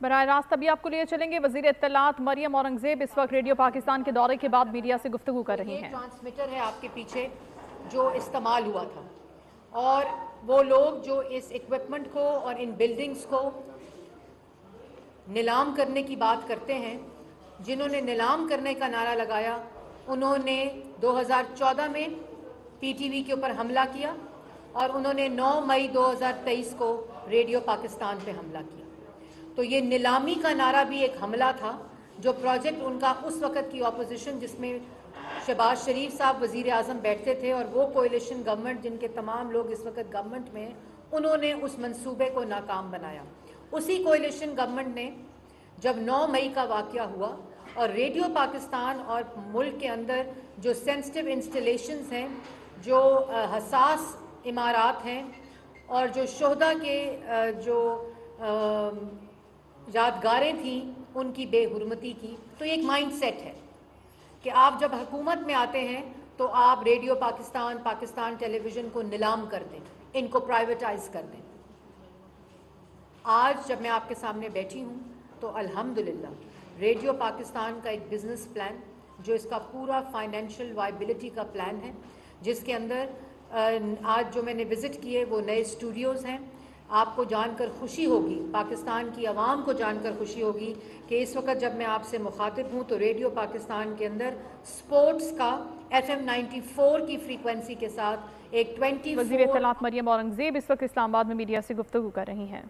बराह रास्त अभी आपको लिए चलेंगे। वज़ीर इत्तलात मरियम औरंगज़ेब इस वक्त रेडियो पाकिस्तान के दौरे के बाद मीडिया से गुफ्तगू कर रही हैं। ट्रांसमीटर है आपके पीछे जो इस्तेमाल हुआ था, और वो लोग जो इस इक्विपमेंट को और इन बिल्डिंग्स को नीलाम करने की बात करते हैं, जिन्होंने नीलाम करने का नारा लगाया, उन्होंने 2014 में पीटीवी के ऊपर हमला किया और उन्होंने 9 मई 2023 को रेडियो पाकिस्तान पे हमला किया। तो ये नीलामी का नारा भी एक हमला था। जो प्रोजेक्ट उनका उस वक़्त की अपोजिशन, जिसमें शहबाज शरीफ साहब वज़ीर आज़म बैठते थे और वो कोalition गवर्नमेंट जिनके तमाम लोग इस वक्त गवर्नमेंट में हैं, उन्होंने उस मंसूबे को नाकाम बनाया। उसी कोalition गवर्नमेंट ने जब 9 मई का वाक़या हुआ और रेडियो पाकिस्तान और मुल्क के अंदर जो सेंसिटिव इंस्टॉलेशंस हैं, जो हसास इमारात हैं और जो शोहदा के जो यादगारें थी उनकी बेहुरमती की, तो एक माइंड सेट है कि आप जब हुकूमत में आते हैं तो आप रेडियो पाकिस्तान, पाकिस्तान टेलीविज़न को नीलाम कर दें, इनको प्राइवेटाइज कर दें। आज जब मैं आपके सामने बैठी हूँ तो अल्हम्दुलिल्लाह रेडियो पाकिस्तान का एक बिज़नेस प्लान, जो इसका पूरा फाइनेंशियल वायबिलिटी का प्लान है, जिसके अंदर आज जो मैंने विज़िट किए वो नए स्टूडियोज़ हैं। आपको जानकर खुशी होगी, पाकिस्तान की आवाम को जानकर खुशी होगी कि इस वक्त जब मैं आपसे मुखातिब हूँ तो रेडियो पाकिस्तान के अंदर स्पोर्ट्स का FM 94 की फ्रीक्वेंसी के साथ एक 24। वज़ीर इत्तलात मरियम औरंगज़ेब इस वक्त इस्लामाबाद में मीडिया से गुफ्तगू कर रही हैं।